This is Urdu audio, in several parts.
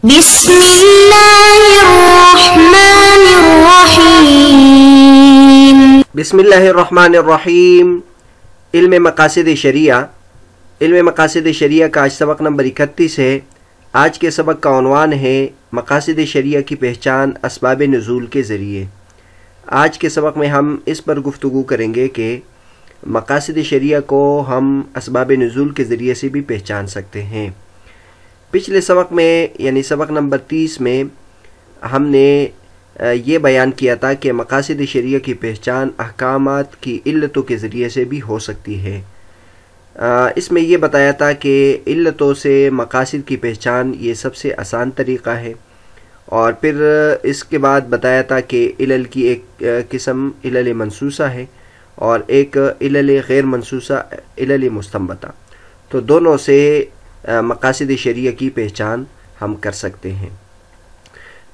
بسم اللہ الرحمن الرحیم۔ بسم اللہ الرحمن الرحیم۔ علم مقاصد شریعہ۔ علم مقاصد شریعہ کا آج سبق نمبر 31 ہے۔ آج کے سبق کا عنوان ہے مقاصد شریعہ کی پہچان اسباب نزول کے ذریعے۔ آج کے سبق میں ہم اس پر گفتگو کریں گے کہ مقاصد شریعہ کو ہم اسباب نزول کے ذریعے سے بھی پہچان سکتے ہیں۔ پچھلے سبق میں یعنی سبق نمبر 30 میں ہم نے یہ بیان کیا تھا کہ مقاصد شریعہ کی پہچان احکامات کی علتوں کے ذریعے سے بھی ہو سکتی ہے۔ اس میں یہ بتایا تھا کہ علتوں سے مقاصد کی پہچان یہ سب سے آسان طریقہ ہے، اور پھر اس کے بعد بتایا تھا کہ علل کی ایک قسم علل منصوصہ ہے اور ایک علل غیر منصوصہ علل مستنبطہ، تو دونوں سے مقاصد شریعہ کی پہچان ہم کر سکتے ہیں۔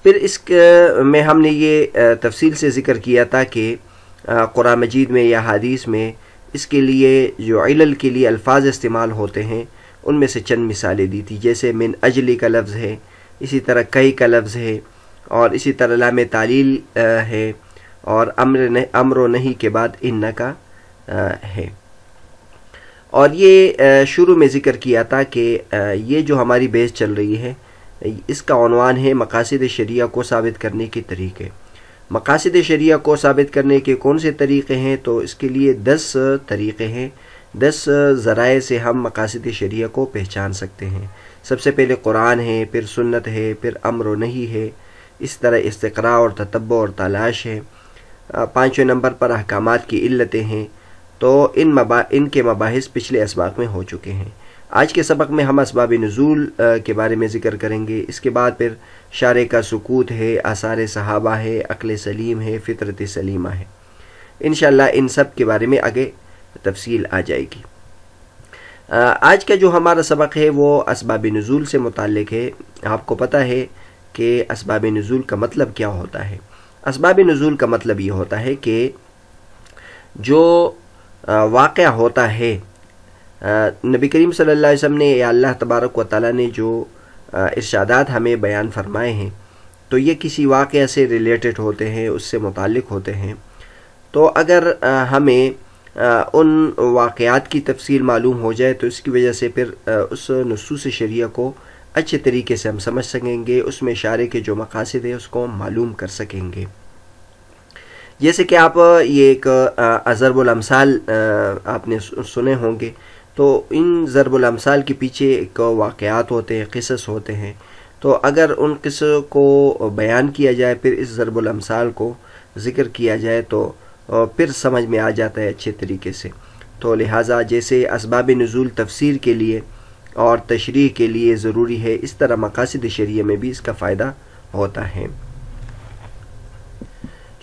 پھر اس میں ہم نے یہ تفصیل سے ذکر کیا تھا کہ قرآن مجید میں یا حدیث میں اس کے لیے جو علل کے لیے الفاظ استعمال ہوتے ہیں ان میں سے چند مثالیں دی تھی، جیسے من اجلی کا لفظ ہے، اسی طرح کئی کا لفظ ہے، اور اسی طرح لام تعلیل ہے، اور امر و نہیں کے بعد ان کا ہے۔ اور یہ شروع میں ذکر کیا تھا کہ یہ جو ہماری بحث چل رہی ہے اس کا عنوان ہے مقاصد شریعہ کو ثابت کرنے کے طریقے۔ مقاصد شریعہ کو ثابت کرنے کے کون سے طریقے ہیں؟ تو اس کے لیے 10 طریقے ہیں، 10 ذرائع سے ہم مقاصد شریعہ کو پہچان سکتے ہیں۔ سب سے پہلے قرآن ہے، پھر سنت ہے، پھر امر و نہی ہے، اس طرح استقراء اور تتبع اور تلاش ہے، 5ویں نمبر پر احکامات کی علتیں ہیں۔ تو ان کے مباحث پچھلے اسباق میں ہو چکے ہیں۔ آج کے سبق میں ہم اسباب نزول کے بارے میں ذکر کریں گے۔ اس کے بعد پھر شارع کا سکوت ہے، آثار صحابہ ہے، عقل سلیم ہے، فطرت سلیمہ ہے۔ انشاءاللہ ان سب کے بارے میں آگے تفصیل آ جائے گی۔ آج کا جو ہمارا سبق ہے وہ اسباب نزول سے متعلق ہے۔ آپ کو پتہ ہے کہ اسباب نزول کا مطلب کیا ہوتا ہے؟ اسباب نزول کا مطلب یہ ہوتا ہے کہ جو واقعہ ہوتا ہے، نبی کریم صلی اللہ علیہ وسلم نے یا اللہ تبارک و تعالیٰ نے جو ارشادات ہمیں بیان فرمائے ہیں تو یہ کسی واقعہ سے ریلیٹڈ ہوتے ہیں، اس سے متعلق ہوتے ہیں۔ تو اگر ہمیں ان واقعات کی تفصیل معلوم ہو جائے تو اس کی وجہ سے پھر اس نصوص شریعہ کو اچھے طریقے سے ہم سمجھ سکیں گے، اس میں شارع کے جو مقاصد ہیں اس کو ہم معلوم کر سکیں گے۔ جیسے کہ آپ یہ ایک ضرب الامثال آپ نے سنے ہوں گے، تو ان ضرب الامثال کے پیچھے ایک واقعات ہوتے ہیں، قصص ہوتے ہیں، تو اگر ان قصوں کو بیان کیا جائے، پھر اس ضرب الامثال کو ذکر کیا جائے تو پھر سمجھ میں آ جاتا ہے اچھے طریقے سے۔ تو لہٰذا جیسے اسباب نزول تفسیر کے لیے اور تشریح کے لیے ضروری ہے، اس طرح مقاصد شریعہ میں بھی اس کا فائدہ ہوتا ہے۔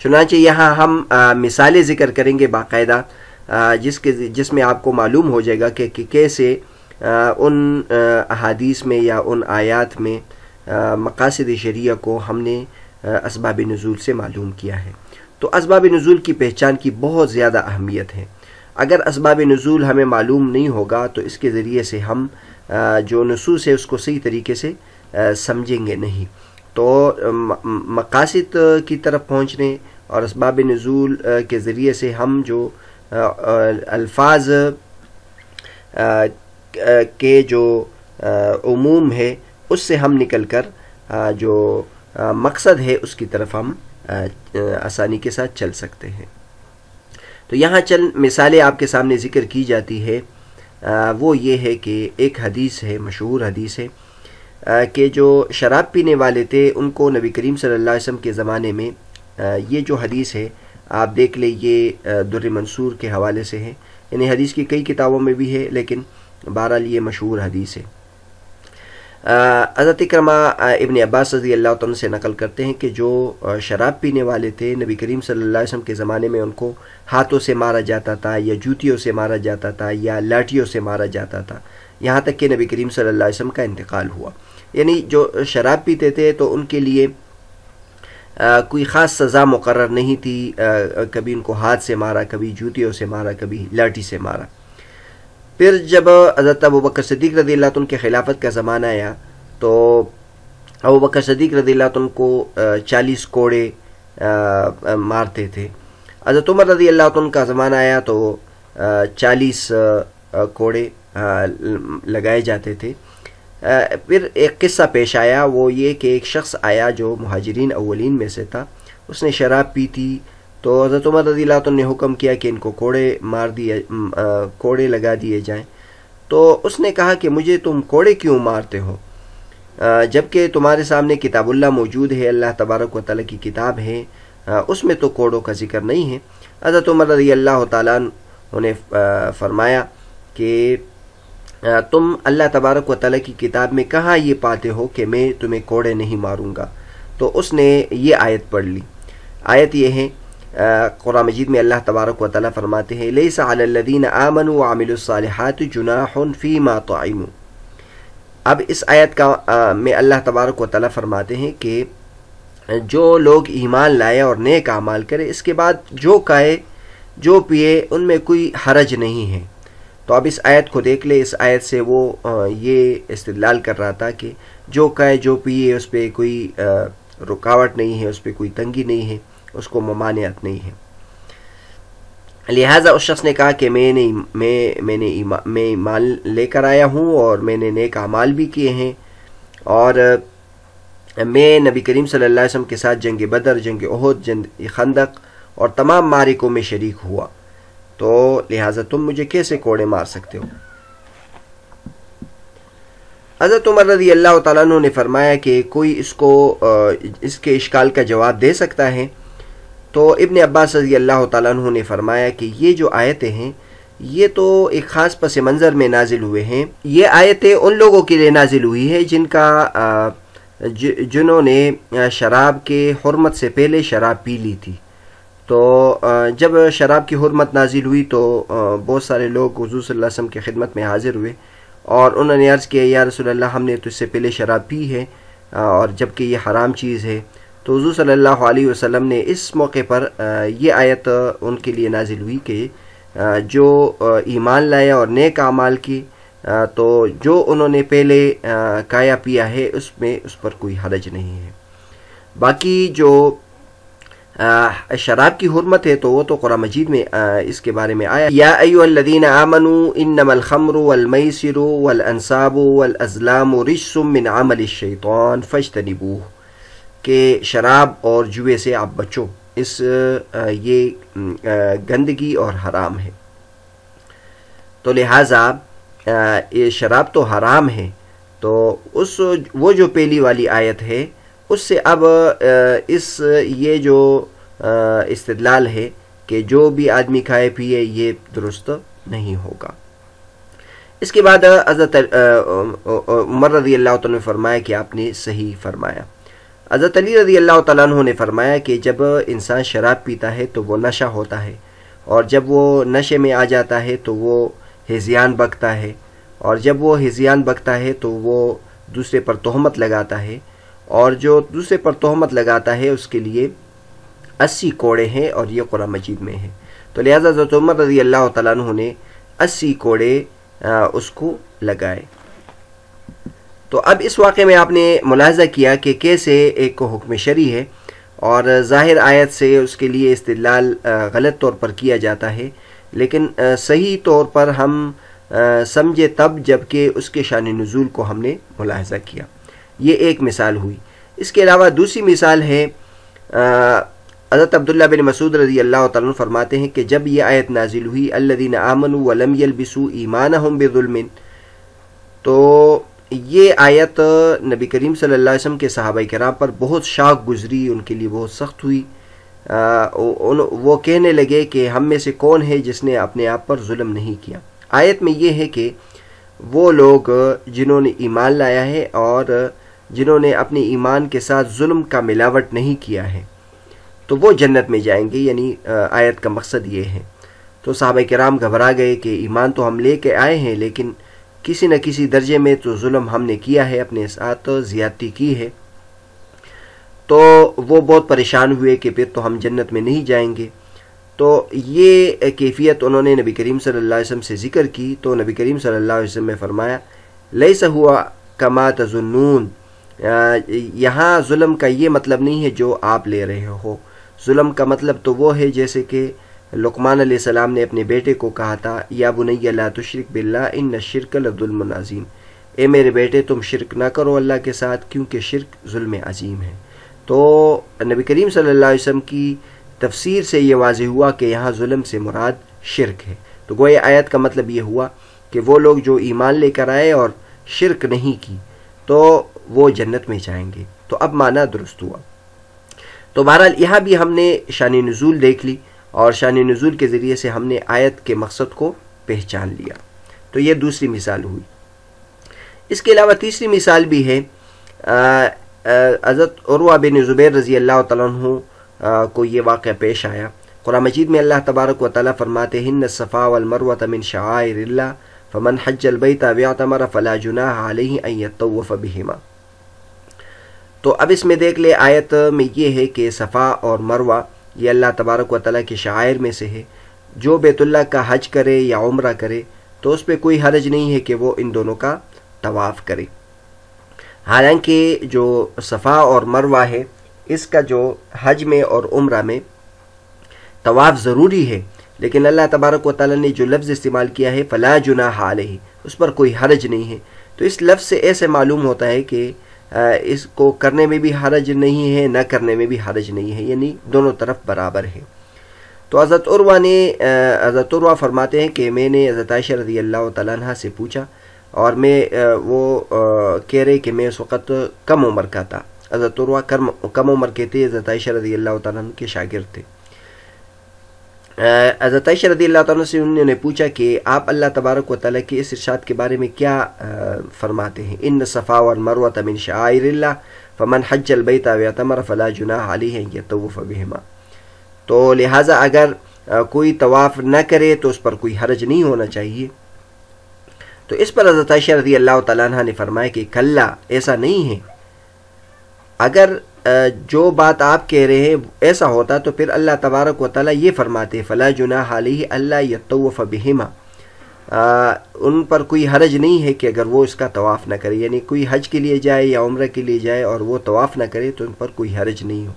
چنانچہ یہاں ہم مثالیں ذکر کریں گے باقاعدہ، جس میں آپ کو معلوم ہو جائے گا کہ کیسے ان احادیث میں یا ان آیات میں مقاصد شریعہ کو ہم نے اسباب نزول سے معلوم کیا ہے۔ تو اسباب نزول کی پہچان کی بہت زیادہ اہمیت ہے۔ اگر اسباب نزول ہمیں معلوم نہیں ہوگا تو اس کے ذریعے سے ہم جو نصوص ہے اس کو صحیح طریقے سے سمجھیں گے نہیں۔ تو مقاصد کی طرف پہنچنے اور اسباب نزول کے ذریعے سے ہم جو الفاظ کے جو عموم ہے اس سے ہم نکل کر جو مقصد ہے اس کی طرف ہم آسانی کے ساتھ چل سکتے ہیں۔ تو یہاں چند مثالیں آپ کے سامنے ذکر کی جاتی ہے، وہ یہ ہے کہ ایک حدیث ہے، مشہور حدیث ہے کہ جو شراب پینے والے تھے ان کو نبی کریم صلی اللہ علیہ وسلم کے زمانے میں، یہ جو حدیث ہے آپ دیکھ لیں، یہ در منصور کے حوالے سے ہے، یعنی حدیث کی کئی کتابوں میں بھی ہے لیکن بہرحال یہ مشہور حدیث ہے۔ حضرت اکرمہ ابن عباس رضی اللہ عنہ سے نقل کرتے ہیں کہ جو شراب پینے والے تھے نبی کریم صلی اللہ علیہ وسلم کے زمانے میں ان کو ہاتھوں سے مارا جاتا تھا، یا جوتیوں سے مارا جاتا تھا، یا لاٹھیوں سے مارا جاتا تھا، یہاں تک کہ نبی کریم صلی اللہ علیہ وسلم کا انتقال ہوا۔ یعنی جو شراب پیتے تھے تو ان کے لیے کوئی خاص سزا مقرر نہیں تھی، کبھی ان کو ہاتھ سے مارا، کبھی جوتیوں سے مارا، کبھی لاٹھی سے مارا۔ پھر جب حضرت ابوبکر صدیق رضی اللہ عنہ کے خلافت کا زمانہ آیا تو ابو بکر صدیق رضی اللہ عنہ کو 40 کوڑے مارتے تھے. حضرت عمر رضی اللہ عنہ کا زمانہ آیا تو 40 کوڑے لگائے جاتے تھے. پھر ایک قصہ پیش آیا، وہ یہ کہ ایک شخص آیا جو مہاجرین اولین میں سے تھا، اس نے شراب پی تھی. تو حضرت عمر رضی اللہ عنہ نے حکم کیا کہ ان کو کوڑے لگا دیے جائیں. تو اس نے کہا کہ مجھے تم کوڑے کیوں مارتے ہو جبکہ تمہارے سامنے کتاب اللہ موجود ہے، اللہ تبارک و تعالیٰ کی کتاب ہے، اس میں تو کوڑوں کا ذکر نہیں ہے. حضرت عمر رضی اللہ تعالیٰ عنہ نے فرمایا کہ تم اللہ تبارک و تعالیٰ کی کتاب میں کہاں یہ پاتے ہو کہ میں تمہیں کوڑے نہیں ماروں گا؟ تو اس نے یہ آیت پڑھ لی. آیت یہ ہے قرآن مجید میں اللہ تبارک و تعالیٰ فرماتے ہیں لیس علی الذین آمنوا وعملوا الصالحات جناح فیما طعموا. اب اس آیت کا میں اللہ تبارک و تعالیٰ فرماتے ہیں کہ جو لوگ ایمان لائے اور نیک اعمال کرے، اس کے بعد جو کھائے جو پیے ان میں کوئی حرج نہیں ہے. تو اب اس آیت کو دیکھ لے. اس آیت سے وہ یہ استدلال کر رہا تھا کہ جو کھائے جو پیے اس پہ کوئی رکاوٹ نہیں ہے، اس پہ کوئی تنگی نہیں ہے، اس کو ممانعت نہیں ہے. لہٰذا اس شخص نے کہا کہ میں ایمان لے کر آیا ہوں اور میں نے نیک اعمال بھی کیے ہیں، اور میں نبی کریم صلی اللہ علیہ وسلم کے ساتھ جنگ بدر، جنگ احد، جنگ خندق اور تمام معرکوں میں شریک ہوا، تو لہٰذا تم مجھے کیسے کوڑے مار سکتے ہو؟ حضرت عمر رضی اللہ تعالیٰ عنہ نے فرمایا کہ کوئی اس کے اشکال کا جواب دے سکتا ہے. تو ابن عباس رضی اللہ تعالیٰ عنہ نے فرمایا کہ یہ جو آیتیں ہیں یہ تو ایک خاص پس منظر میں نازل ہوئے ہیں. یہ آیتیں ان لوگوں کے لیے نازل ہوئی ہے جنہوں نے شراب کے حرمت سے پہلے شراب پی لی تھی. تو جب شراب کی حرمت نازل ہوئی تو بہت سارے لوگ حضور صلی اللہ علیہ وسلم کی خدمت میں حاضر ہوئے اور انہوں نے عرض کیا یا رسول اللہ ہم نے تو اس سے پہلے شراب پی ہے اور جبکہ یہ حرام چیز ہے. تو حضور صلی اللہ علیہ وسلم نے اس موقع پر یہ آیت ان کے لیے نازل ہوئی کہ جو ایمان لائے اور نیک اعمال کی تو جو انہوں نے پہلے کھایا پیا ہے اس پر کوئی حرج نہیں ہے. باقی جو شراب کی حرمت ہے تو وہ تو قرآن مجید میں اس کے بارے میں آیا یا ایھا الذین آمنوا انما الخمر والمیسر والانصاب والازلام رجس من عمل الشیطان فاجتنبوہ، کہ شراب اور جوئے سے آپ بچو، یہ گندگی اور حرام ہے. تو لہٰذا یہ شراب تو حرام ہے. تو وہ جو پہلی والی آیت ہے اس سے اب یہ جو استدلال ہے کہ جو بھی آدمی کھائے پیے یہ درست نہیں ہوگا. اس کے بعد حضرت عمر رضی اللہ تعالیٰ نے فرمایا کہ آپ نے صحیح فرمایا. حضرت علی رضی اللہ تعالیٰ عنہ نے فرمایا کہ جب انسان شراب پیتا ہے تو وہ نشہ ہوتا ہے، اور جب وہ نشے میں آ جاتا ہے تو وہ ہذیان بکتا ہے، اور جب وہ ہذیان بکتا ہے تو وہ دوسرے پر تہمت لگاتا ہے، اور جو دوسرے پر تہمت لگاتا ہے اس کے لیے 80 کوڑے ہیں، اور یہ قرآن مجید میں ہے. تو لہذا حضرت عمر رضی اللہ تعالیٰ عنہ نے 80 کوڑے اس کو لگائے. تو اب اس واقعے میں آپ نے ملاحظہ کیا کہ کیسے ایک کو حکم شرعی ہے اور ظاہر آیت سے اس کے لیے استدلال غلط طور پر کیا جاتا ہے، لیکن صحیح طور پر ہم سمجھے تب جب کہ اس کے شان نزول کو ہم نے ملاحظہ کیا. یہ ایک مثال ہوئی. اس کے علاوہ دوسری مثال ہے حضرت عبداللہ بن مسعود رضی اللہ تعالیٰ عنہ فرماتے ہیں کہ جب یہ آیت نازل ہوئی الذین آمنوا ولم یلبسوا ایمانہم بظلم، تو یہ آیت نبی کریم صلی اللہ علیہ وسلم کے صحابہ کرام پر بہت شاق گزری، ان کے لیے بہت سخت ہوئی. وہ کہنے لگے کہ ہم میں سے کون ہے جس نے اپنے آپ پر ظلم نہیں کیا. آیت میں یہ ہے کہ وہ لوگ جنہوں نے ایمان لایا ہے اور جنہوں نے اپنے ایمان کے ساتھ ظلم کا ملاوٹ نہیں کیا ہے تو وہ جنت میں جائیں گے، یعنی آیت کا مقصد یہ ہے. تو صحابہ کرام گھبرا گئے کہ ایمان تو ہم لے کے آئے ہیں لیکن کسی نہ کسی درجے میں تو ظلم ہم نے کیا ہے، اپنے ساتھ زیادتی کی ہے. تو وہ بہت پریشان ہوئے کہ پھر تو ہم جنت میں نہیں جائیں گے. تو یہ کیفیت انہوں نے نبی کریم صلی اللہ علیہ وسلم سے ذکر کی. تو نبی کریم صلی اللہ علیہ وسلم نے فرمایا لیس ہوا کما تظنون، یہاں ظلم کا یہ مطلب نہیں ہے جو آپ لے رہے ہو. ظلم کا مطلب تو وہ ہے جیسے کہ لقمان علیہ السلام نے اپنے بیٹے کو کہا تھا یا بنی لا تشرک باللہ ان الشرک لظلم عظیم، اے میرے بیٹے تم شرک نہ کرو اللہ کے ساتھ کیونکہ شرک ظلم عظیم ہے. تو نبی کریم صلی اللہ علیہ وسلم کی تفسیر سے یہ واضح ہوا کہ یہاں ظلم سے مراد شرک ہے. تو گویا آیت کا مطلب یہ ہوا کہ وہ لوگ جو ایمان لے کر آئے اور شرک نہیں کی تو وہ جنت میں جائیں گے. تو اب معنی درست ہوا. تو بہرحال یہاں بھی ہم نے شان نزول دیکھ لی اور شان نزول کے ذریعے سے ہم نے آیت کے مقصد کو پہچان لیا. تو یہ دوسری مثال ہوئی. اس کے علاوہ تیسری مثال بھی ہے. حضرت عروہ بن زبیر رضی اللہ تعالیٰ عنہ کو یہ واقعہ پیش آیا. قرآن مجید میں اللہ تبارک و تعالیٰ فرماتے ہیں ان الصفا والمروۃ من شعائر اللہ فمن حج البیت واعتمر فلا جناح علیہ ان یطوف بہما. تو اب اس میں دیکھ لے آیت میں یہ ہے کہ صفا اور مروہ یہ اللہ تبارک و تعالیٰ کے شعائر میں سے ہے. جو بیت اللہ کا حج کرے یا عمرہ کرے تو اس پہ کوئی حرج نہیں ہے کہ وہ ان دونوں کا طواف کرے. حالانکہ جو صفا اور مروہ ہے اس کا جو حج میں اور عمرہ میں طواف ضروری ہے، لیکن اللہ تبارک و تعالیٰ نے جو لفظ استعمال کیا ہے فلا جناح علیہ، اس پر کوئی حرج نہیں ہے. تو اس لفظ سے ایسے معلوم ہوتا ہے کہ اس کو کرنے میں بھی حرج نہیں ہے، نہ کرنے میں بھی حرج نہیں ہے، یعنی دونوں طرف برابر ہے. تو حضرت عروہ فرماتے ہیں کہ میں نے حضرت عائشہ رضی اللہ تعالیٰ عنہ سے پوچھا اور وہ کہہ رہے کہ میں اس وقت کم عمر کا تھا. حضرت عروہ کم عمر کے تھے، حضرت عائشہ رضی اللہ تعالیٰ عنہ کے شاگرد تھے. حضرت عائشہ رضی اللہ تعالیٰ سے انہوں نے پوچھا کہ آپ اللہ تبارک و تعالیٰ کے اس ارشاد کے بارے میں کیا فرماتے ہیں ان الصفا والمروۃ من شعائر اللہ فمن حج البیت واعتمر فلا جناح علیہ ان یطوف بہما. تو لہٰذا اگر کوئی طواف نہ کرے تو اس پر کوئی حرج نہیں ہونا چاہیے. تو اس پر حضرت عائشہ رضی اللہ تعالیٰ عنہ نے فرمایا کہ کلا، ایسا نہیں ہے. اگر جو بات آپ کہہ رہے ہیں ایسا ہوتا تو پھر اللہ تبارک و تعالیٰ یہ فرماتے فلا جناح علیہ اللہ یطوف بہما، ان پر کوئی حرج نہیں ہے کہ اگر وہ اس کا طواف نہ کرے، یعنی کوئی حج کے لیے جائے یا عمرہ کے لیے جائے اور وہ طواف نہ کرے تو ان پر کوئی حرج نہیں ہو.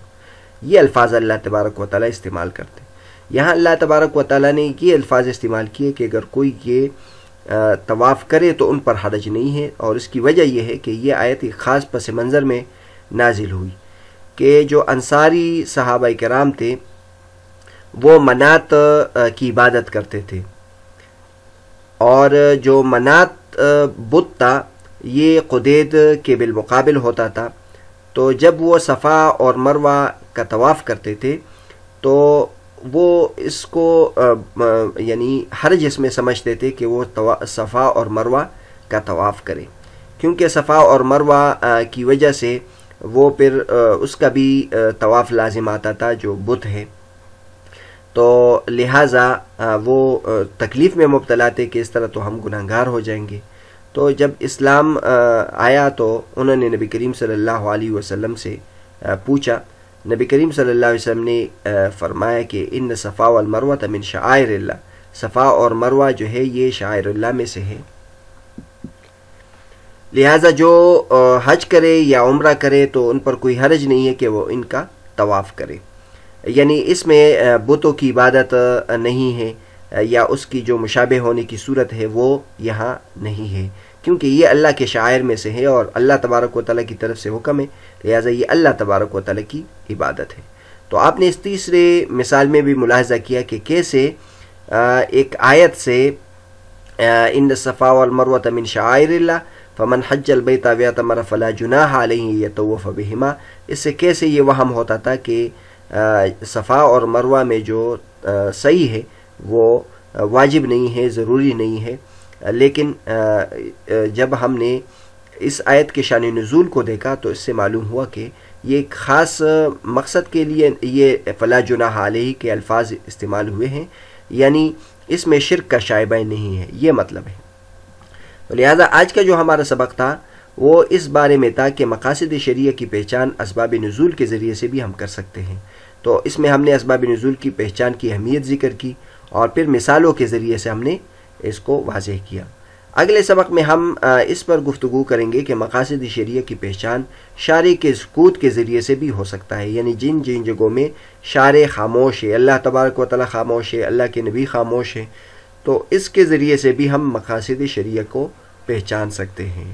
یہ الفاظ اللہ تبارک و تعالیٰ استعمال کرتے. یہاں اللہ تبارک و تعالیٰ نے یہ الفاظ استعمال کیے کہ اگر کوئی یہ طواف کرے تو ان پر حرج نہیں ہے. اور اس کی وجہ یہ ہے کہ یہ آیت ایک خاص پس منظر میں نازل ہوئی کہ جو انصاری صحابہ کرام تھے وہ منات کی عبادت کرتے تھے، اور جو منات بت تھا یہ قدید کے بالمقابل ہوتا تھا. تو جب وہ صفا اور مروہ کا طواف کرتے تھے تو وہ اس کو یعنی حرج اس میں سمجھتے تھے کہ وہ صفا اور مروہ کا طواف کرے، کیونکہ صفا اور مروہ کی وجہ سے وہ پھر اس کا بھی طواف لازم آتا تھا جو بت ہے. تو لہٰذا وہ تکلیف میں مبتلا تھے کہ اس طرح تو ہم گناہگار ہو جائیں گے. تو جب اسلام آیا تو انہوں نے نبی کریم صلی اللہ علیہ وسلم سے پوچھا. نبی کریم صلی اللہ علیہ وسلم نے فرمایا کہ ان صفا والمروۃ من شعائر اللہ، صفا اور مروہ جو ہے یہ شعائر اللہ میں سے ہے. لہٰذا جو حج کرے یا عمرہ کرے تو ان پر کوئی حرج نہیں ہے کہ وہ ان کا طواف کرے. یعنی اس میں بتوں کی عبادت نہیں ہے یا اس کی جو مشابہ ہونے کی صورت ہے وہ یہاں نہیں ہے، کیونکہ یہ اللہ کے شعائر میں سے ہے اور اللہ تبارک و تعالیٰ کی طرف سے حکم ہے، لہٰذا یہ اللہ تبارک و تعالیٰ کی عبادت ہے. تو آپ نے اس تیسرے مثال میں بھی ملاحظہ کیا کہ کیسے ایک آیت سے ان الصفا والمروۃ من شعائر اللہ فمن حج البیت واعتمر فلا جناح علیہ یطوف بہما، اس سے کیسے یہ وہم ہوتا تھا کہ صفا اور مروہ میں جو صحیح ہے وہ واجب نہیں ہے، ضروری نہیں ہے. لیکن جب ہم نے اس آیت کے شان نزول کو دیکھا تو اس سے معلوم ہوا کہ یہ ایک خاص مقصد کے لیے یہ فلا جناح علیہ کے الفاظ استعمال ہوئے ہیں، یعنی اس میں شرک کا شائبہ نہیں ہے، یہ مطلب ہے. لہذا آج کا جو ہمارا سبق تھا وہ اس بارے میں تھا کہ مقاصد شریعہ کی پہچان اسباب نزول کے ذریعے سے بھی ہم کر سکتے ہیں. تو اس میں ہم نے اسباب نزول کی پہچان کی اہمیت ذکر کی اور پھر مثالوں کے ذریعے سے ہم نے اس کو واضح کیا. اگلے سبق میں ہم اس پر گفتگو کریں گے کہ مقاصد شریعہ کی پہچان شارع کے سکوت کے ذریعے سے بھی ہو سکتا ہے، یعنی جن جن جگہوں میں شارع خاموش ہے، اللہ تبارک و تعالی خاموش ہے، اللہ کے نبی خاموش ہے، تو اس کے ذریعے سے بھی ہم مقاصد شریعہ کو پہچان سکتے ہیں۔